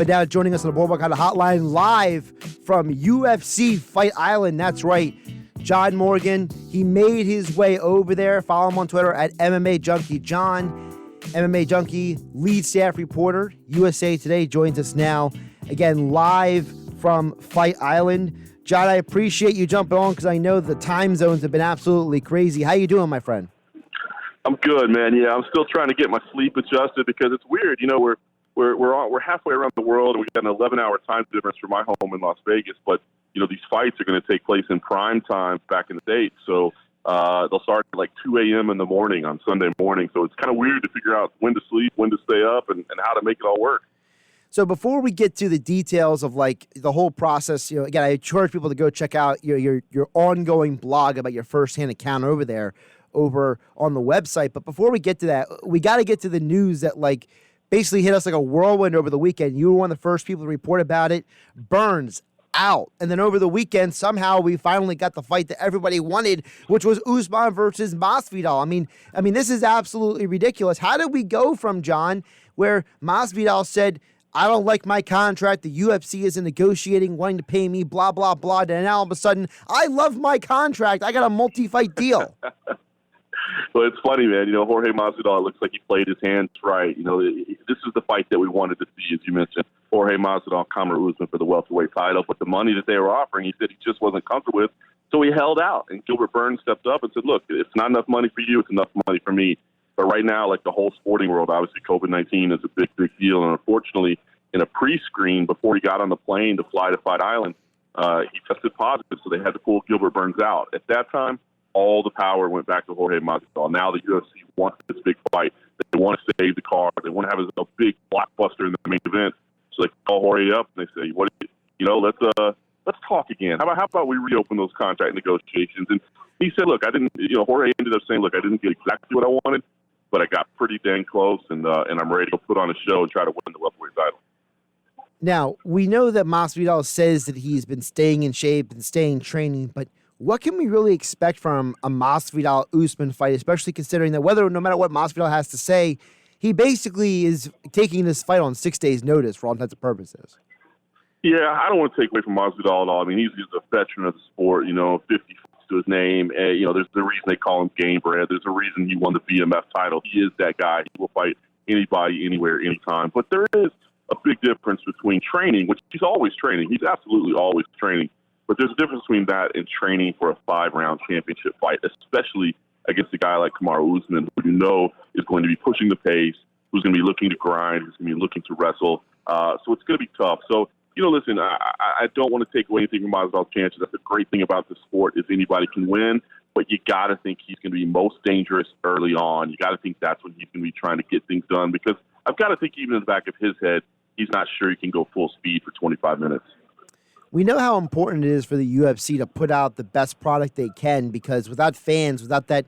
but now joining us on the Boardwalk Hotline live from UFC Fight Island. That's right. John Morgan, he made his way over there. Follow him on Twitter at MMA Junkie John. MMA Junkie, lead staff reporter, USA Today, joins us now. Again, live from Fight Island. John, I appreciate you jumping on because I know the time zones have been absolutely crazy. How you doing, my friend? I'm good, man. Yeah, I'm still trying to get my sleep adjusted because it's weird. You know, we're halfway around the world, and we got an 11-hour time difference from my home in Las Vegas. But you know, these fights are going to take place in prime time back in the States, so they'll start at like 2 a.m. in the morning on Sunday morning. So it's kind of weird to figure out when to sleep, when to stay up, and how to make it all work. So before we get to the details of like the whole process, you know, again, I encourage people to go check out your ongoing blog about your firsthand account over there, over on the website. But before we get to that, we got to get to the news that like basically hit us like a whirlwind over the weekend. You were one of the first people to report about it. Burns out. And then over the weekend, somehow we finally got the fight that everybody wanted, which was Usman versus Masvidal. I mean, this is absolutely ridiculous. How did we go from, John, where Masvidal said, I don't like my contract, the UFC isn't negotiating, wanting to pay me, blah, blah, blah, and now all of a sudden, I love my contract, I got a multi-fight deal. Well, it's funny, man. You know, Jorge Masvidal, it looks like he played his hands right. You know, this is the fight that we wanted to see, as you mentioned. Jorge Masvidal, Kamaru Usman for the welterweight title. But the money that they were offering, he said he just wasn't comfortable with. So he held out. And Gilbert Burns stepped up and said, look, it's not enough money for you. It's enough money for me. But right now, like the whole sporting world, obviously COVID-19 is a big, big deal. And unfortunately, in a pre-screen before he got on the plane to fly to Fight Island, he tested positive. So they had to pull Gilbert Burns out. At that time, all the power went back to Jorge Masvidal. Now the UFC wants this big fight. They want to save the card. They want to have a big blockbuster in the main event. So they call Jorge up and they say, "What? You know, let's talk again. How about we reopen those contract negotiations?" And he said, "Look, I didn't. You know, Jorge ended up saying, look, I didn't get exactly what I wanted, but I got pretty dang close, and I'm ready to put on a show and try to win the welterweight title." Now, we know that Masvidal says that he's been staying in shape and staying training, but what can we really expect from a Masvidal-Usman fight, especially considering that no matter what Masvidal has to say, he basically is taking this fight on 6 days' notice for all intents and purposes? Yeah, I don't want to take away from Masvidal at all. I mean, he's a veteran of the sport, 50 fights to his name. And, there's the reason they call him Game Bread. There's a reason he won the BMF title. He is that guy. He will fight anybody, anywhere, anytime. But there is a big difference between training, which he's always training. He's absolutely always training. But there's a difference between that and training for a 5-round championship fight, especially against a guy like Kamaru Usman, who you know is going to be pushing the pace, who's going to be looking to grind, who's going to be looking to wrestle. So it's going to be tough. So, listen, I don't want to take away anything from Masvidal's chances. That's the great thing about the sport is anybody can win, but you got to think he's going to be most dangerous early on. You got to think that's when he's going to be trying to get things done because I've got to think even in the back of his head, he's not sure he can go full speed for 25 minutes. We know how important it is for the UFC to put out the best product they can because without fans, without that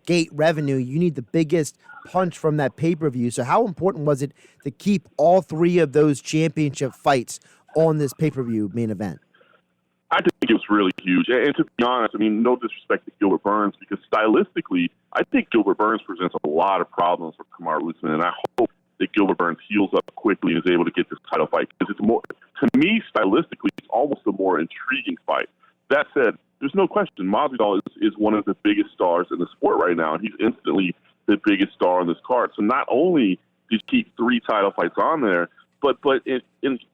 gate revenue, you need the biggest punch from that pay-per-view. So how important was it to keep all 3 of those championship fights on this pay-per-view main event? I think it was really huge. And to be honest, I mean, no disrespect to Gilbert Burns because stylistically, I think Gilbert Burns presents a lot of problems for Kamaru Usman, and I hope that Gilbert Burns heals up quickly and is able to get this title fight because it's more, to me, stylistically, it's almost a more intriguing fight. That said, there's no question Masvidal is one of the biggest stars in the sport right now, and he's instantly the biggest star on this card. So not only did you keep 3 title fights on there, but in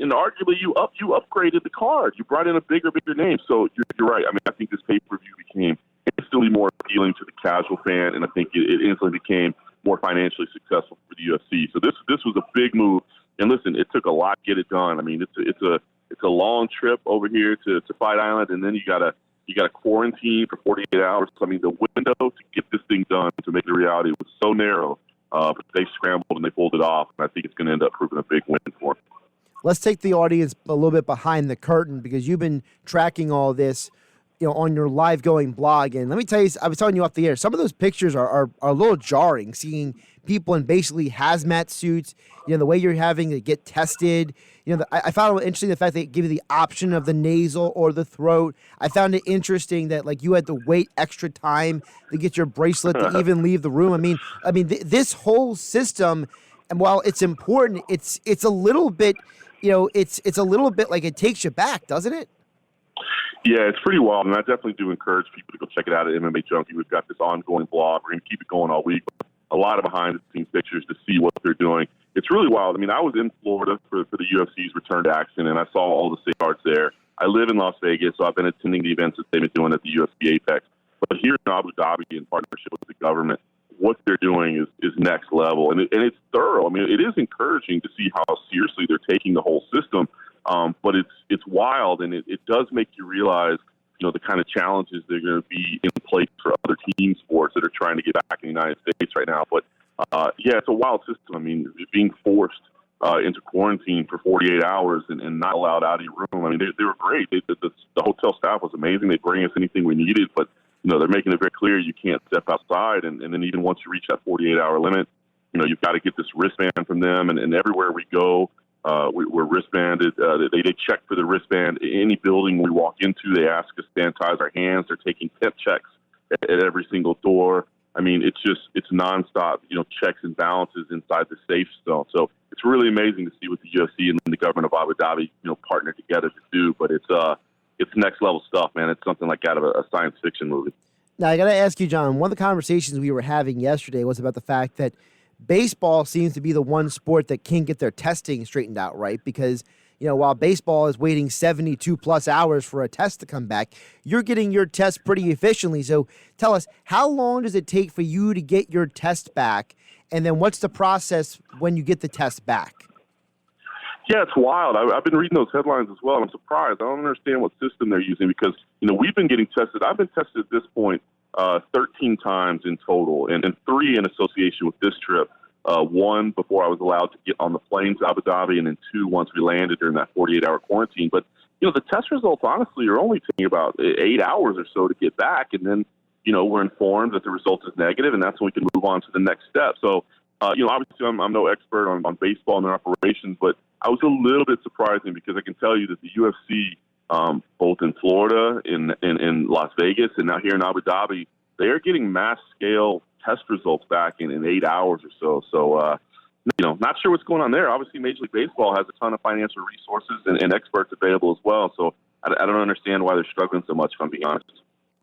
arguably you upgraded the card. You brought in a bigger name. So you're right. I mean, I think this pay-per-view became instantly more appealing to the casual fan, and I think it instantly became more financially successful for the UFC. So this was a big move. And listen, it took a lot to get it done. I mean, it's a long trip over here to Fight Island, and then you gotta quarantine for 48 hours. So, I mean, the window to get this thing done to make it a reality was so narrow. But they scrambled and they pulled it off. And I think it's going to end up proving a big win for them. Let's take the audience a little bit behind the curtain because you've been tracking all this, on your live going blog. And let me tell you, I was telling you off the air, some of those pictures are a little jarring, seeing people in basically hazmat suits, the way you're having to get tested. I found it interesting the fact they give you the option of the nasal or the throat. I found it interesting that you had to wait extra time to get your bracelet to even leave the room. I mean, this whole system, and while it's important, it's a little bit it's a little bit like it takes you back, doesn't it? Yeah, it's pretty wild, and I definitely do encourage people to go check it out at MMA Junkie. We've got this ongoing blog. We're going to keep it going all week. A lot of behind-the-scenes pictures to see what they're doing. It's really wild. I mean, I was in Florida for the UFC's return to action, and I saw all the safeguards there. I live in Las Vegas, so I've been attending the events that they've been doing at the UFC Apex. But here in Abu Dhabi, in partnership with the government, what they're doing is next level, and it's thorough. I mean, it is encouraging to see how seriously they're taking the whole system. But it's wild, and it does make you realize, the kind of challenges that are going to be in place for other team sports that are trying to get back in the United States right now. But, yeah, it's a wild system. I mean, being forced into quarantine for 48 hours and not allowed out of your room. I mean, they were great. The hotel staff was amazing. They'd bring us anything we needed, but, they're making it very clear you can't step outside. And then even once you reach that 48-hour limit, you've got to get this wristband from them. And everywhere we go, we're wristbanded. They check for the wristband. Any building we walk into, they ask us to sanitize our hands. They're taking temp checks at every single door. I mean, it's nonstop, checks and balances inside the safe zone. So it's really amazing to see what the UFC and the government of Abu Dhabi, partner together to do. But it's next level stuff, man. It's something like out of a science fiction movie. Now, I got to ask you, John, one of the conversations we were having yesterday was about the fact that baseball seems to be the one sport that can't get their testing straightened out right because, while baseball is waiting 72 plus hours for a test to come back, you're getting your test pretty efficiently. So tell us, how long does it take for you to get your test back? And then what's the process when you get the test back? Yeah, it's wild. I've been reading those headlines as well. I'm surprised. I don't understand what system they're using because, we've been getting tested. I've been tested at this point 13 times in total, and 3 in association with this trip. 1 before I was allowed to get on the plane to Abu Dhabi, and then 2 once we landed during that 48-hour quarantine. But, the test results, honestly, are only taking about 8 hours or so to get back. And then, we're informed that the result is negative, and that's when we can move on to the next step. So, obviously I'm no expert on baseball and their operations, but I was a little bit surprising because I can tell you that the UFC, both in Florida, in Las Vegas, and now here in Abu Dhabi, they are getting mass-scale test results back in 8 hours or so. So, not sure what's going on there. Obviously, Major League Baseball has a ton of financial resources and experts available as well. So I don't understand why they're struggling so much, if I'm being honest.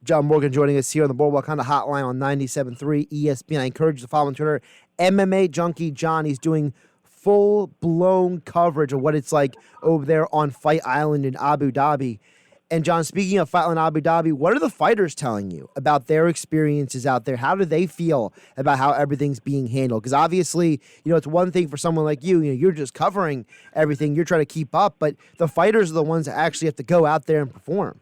John Morgan joining us here on the Boardwalk Honda Hotline on 97.3 ESPN. I encourage you to follow him on Twitter, MMA Junkie John. He's doing full-blown coverage of what it's like over there on Fight Island in Abu Dhabi. And, John, speaking of Fight Island Abu Dhabi, what are the fighters telling you about their experiences out there? How do they feel about how everything's being handled? Because obviously, it's one thing for someone like you, you're just covering everything. You're trying to keep up. But the fighters are the ones that actually have to go out there and perform.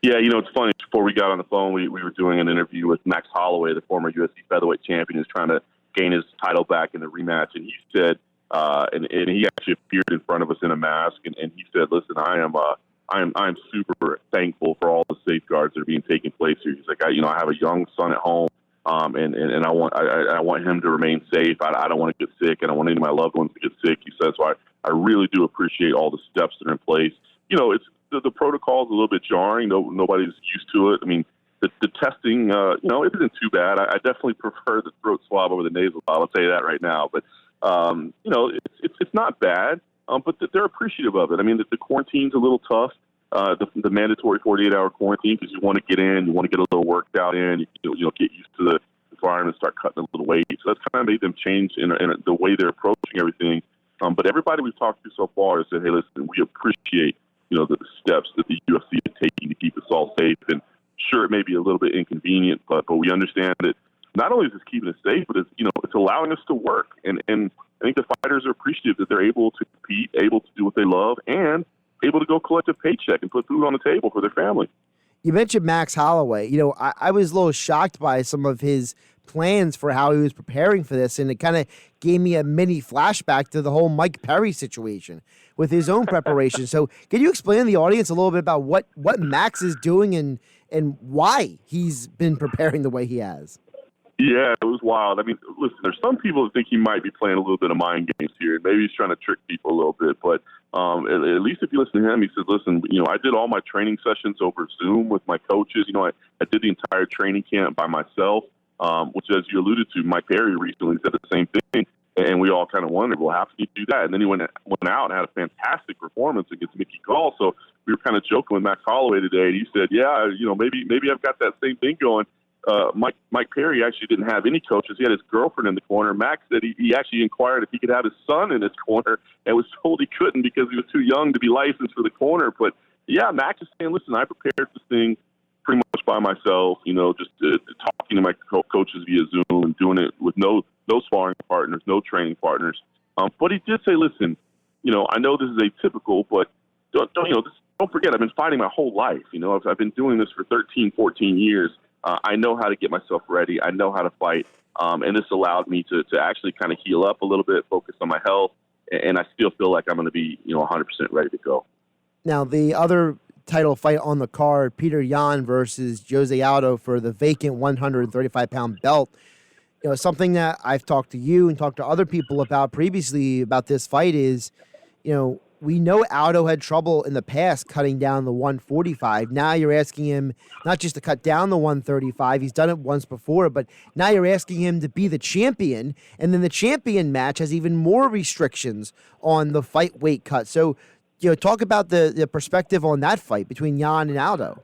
Yeah, it's funny. Before we got on the phone, we were doing an interview with Max Holloway, the former UFC featherweight champion, who's trying to gain his title back in the rematch. And he said, and he actually appeared in front of us in a mask, and he said, listen, I'm super thankful for all the safeguards that are being taken place here. He's like, I have a young son at home, and I want him to remain safe. I don't want to get sick. I don't want any of my loved ones to get sick. He says, so I really do appreciate all the steps that are in place. It's the protocol is a little bit jarring. Nobody's used to it. I mean, the testing, it isn't too bad. I definitely prefer the throat swab over the nasal swab. I'll tell you that right now. But it's not bad. But they're appreciative of it. I mean, the quarantine's a little tough, the mandatory 48-hour quarantine, because you want to get in, you want to get a little workout in, you get used to the environment, start cutting a little weight. So that's kind of made them change in the way they're approaching everything. But everybody we've talked to so far has said, hey, listen, we appreciate, the steps that the UFC is taking to keep us all safe. And sure, it may be a little bit inconvenient, but we understand that not only is this keeping us safe, but it's allowing us to work. And I think the fighters are appreciative that they're able to compete, able to do what they love, and able to go collect a paycheck and put food on the table for their family. You mentioned Max Holloway. I was a little shocked by some of his plans for how he was preparing for this, and it kind of gave me a mini flashback to the whole Mike Perry situation with his own preparation. So can you explain to the audience a little bit about what Max is doing and why he's been preparing the way he has? Yeah, it was wild. I mean, listen, there's some people that think he might be playing a little bit of mind games here. Maybe he's trying to trick people a little bit. But at least if you listen to him, he said, listen, I did all my training sessions over Zoom with my coaches. I did the entire training camp by myself, which, as you alluded to, Mike Perry recently said the same thing. And we all kind of wondered, well, how can he do that? And then he went out and had a fantastic performance against Mickey Gall. So we were kind of joking with Max Holloway today, and he said, yeah, maybe I've got that same thing going. Mike Perry actually didn't have any coaches. He had his girlfriend in the corner. Max said he actually inquired if he could have his son in his corner and was told he couldn't because he was too young to be licensed for the corner. But, yeah, Max is saying, listen, I prepared this thing pretty much by myself, just talking to my coaches via Zoom and doing it with no sparring partners, no training partners. But he did say, listen, I know this is atypical, but don't forget, I've been fighting my whole life. I've been doing this for 13, 14 years. I know how to get myself ready. I know how to fight. And this allowed me to actually kind of heal up a little bit, focus on my health. And I still feel like I'm going to be, 100% ready to go. Now, the other title fight on the card, Peter Yan versus Jose Aldo for the vacant 135-pound belt. Something that I've talked to you and talked to other people about previously about this fight is, we know Aldo had trouble in the past cutting down the 145. Now you're asking him not just to cut down the 135. He's done it once before, but now you're asking him to be the champion. And then the champion match has even more restrictions on the fight weight cut. So, talk about the perspective on that fight between Yan and Aldo.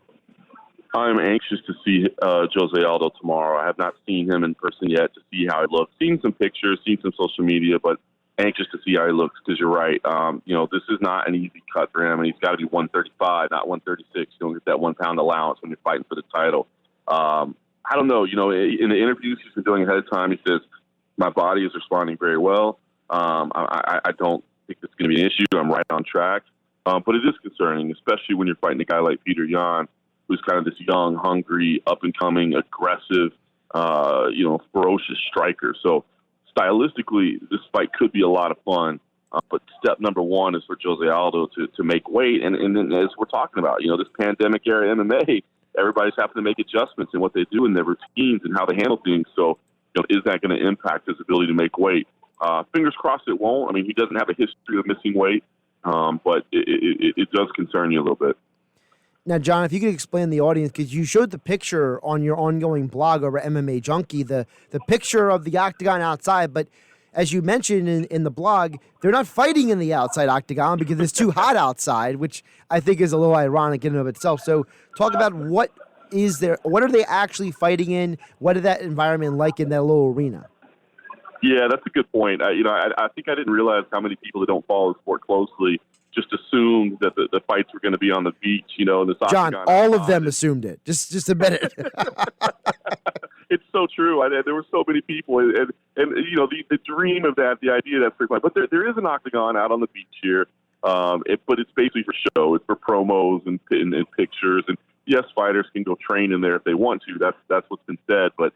I'm anxious to see Jose Aldo tomorrow. I have not seen him in person yet to see how he looks. Seen some pictures, seen some social media, but anxious to see how he looks because you're right. This is not an easy cut for him, and he's got to be 135, not 136. You don't get that 1 pound allowance when you're fighting for the title. I don't know. In the interviews he's been doing ahead of time, he says, my body is responding very well. I don't think it's going to be an issue. I'm right on track. But it is concerning, especially when you're fighting a guy like Peter Yan, who's kind of this young, hungry, up-and-coming, aggressive, ferocious striker. So stylistically, this fight could be a lot of fun. But step number one is for Jose Aldo to make weight. And then as we're talking about, this pandemic-era MMA, everybody's having to make adjustments in what they do in their routines and how they handle things. So, is that going to impact his ability to make weight? Fingers crossed it won't. I mean, he doesn't have a history of missing weight, but it does concern you a little bit. Now, John, if you could explain the audience, because you showed the picture on your ongoing blog over MMA Junkie, the picture of the octagon outside, but as you mentioned in the blog, they're not fighting in the outside octagon because it's too hot outside, which I think is a little ironic in and of itself. So talk about what are they actually fighting in? What is that environment like in that little arena? Yeah, that's a good point. I think I didn't realize how many people that don't follow the sport closely just assumed that the fights were going to be on the beach, in this octagon. John, all of them assumed it. Just admit it. It's so true. There were so many people, and the dream of that, the idea that's pretty fun. But there is an octagon out on the beach here, but it's basically for show. It's for promos and pictures. And yes, fighters can go train in there if they want to. That's what's been said. But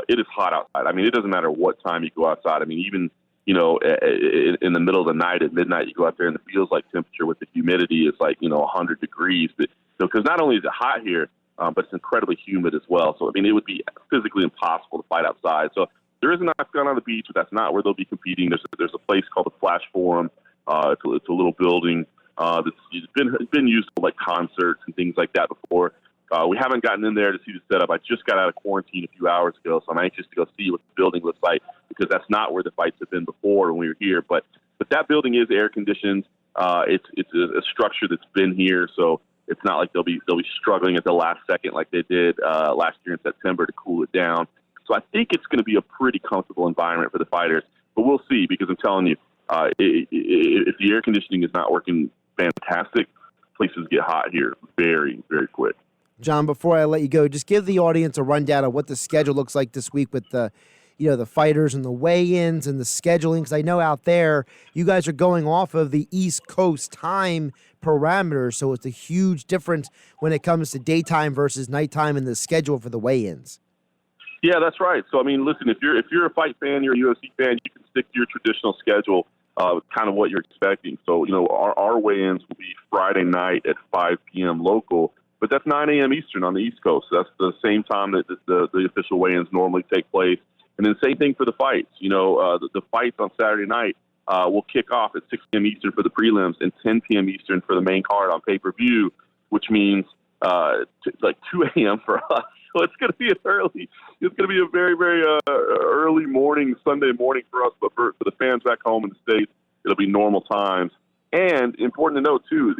it is hot outside. I mean, it doesn't matter what time you go outside. I mean, even in the middle of the night at midnight, you go out there and it feels like temperature with the humidity is like 100 degrees. Because not only is it hot here, but it's incredibly humid as well. So, I mean, it would be physically impossible to fight outside. So there is an octagon on the beach, but that's not where they'll be competing. There's a place called the Flash Forum. It's a little building that's been used for like concerts and things like that before. We haven't gotten in there to see the setup. I just got out of quarantine a few hours ago, so I'm anxious to go see what the building looks like because that's not where the fights have been before when we were here. But that building is air conditioned. It's a structure that's been here, so it's not like they'll be struggling at the last second like they did last year in September to cool it down. So I think it's going to be a pretty comfortable environment for the fighters. But we'll see because I'm telling you, if the air conditioning is not working fantastic, places get hot here very, very quick. John, before I let you go, just give the audience a rundown of what the schedule looks like this week with the fighters and the weigh-ins and the scheduling. Because I know out there you guys are going off of the East Coast time parameters, so it's a huge difference when it comes to daytime versus nighttime in the schedule for the weigh-ins. Yeah, that's right. So I mean, listen, if you're a fight fan, you're a UFC fan, you can stick to your traditional schedule, kind of what you're expecting. So our weigh-ins will be Friday night at 5 p.m. local. But that's 9 a.m. Eastern on the East Coast. So that's the same time that the official weigh-ins normally take place. And then same thing for the fights. The fights on Saturday night will kick off at 6 p.m. Eastern for the prelims and 10 p.m. Eastern for the main card on pay-per-view, which means like 2 a.m. for us So it's going to be a very, very early morning, Sunday morning for us, but for the fans back home in the States, it'll be normal times. And important to note, too,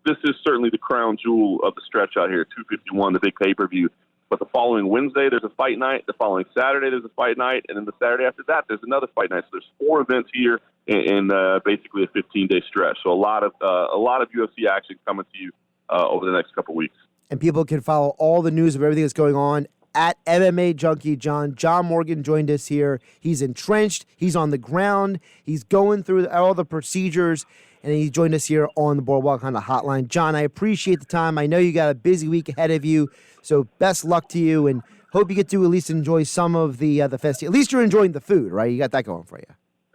this is certainly the crown jewel of the stretch out here, 251, the big pay-per-view. But the following Wednesday, there's a fight night. The following Saturday, there's a fight night. And then the Saturday after that, there's another fight night. So there's 4 events here in basically a 15-day stretch. So a lot of UFC action coming to you over the next couple weeks. And people can follow all the news of everything that's going on at MMA Junkie John. John Morgan joined us here. He's entrenched. He's on the ground. He's going through all the procedures. And he joined us here on the Boardwalk Honda Hotline. John, I appreciate the time. I know you got a busy week ahead of you, so best luck to you, and hope you get to at least enjoy some of the festivities. At least you're enjoying the food, right? You got that going for you.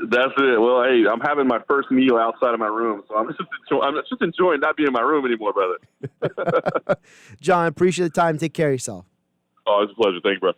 That's it. Well, hey, I'm having my first meal outside of my room, so I'm just enjoying not being in my room anymore, brother. John, appreciate the time. Take care of yourself. Oh, it's a pleasure. Thank you, bro.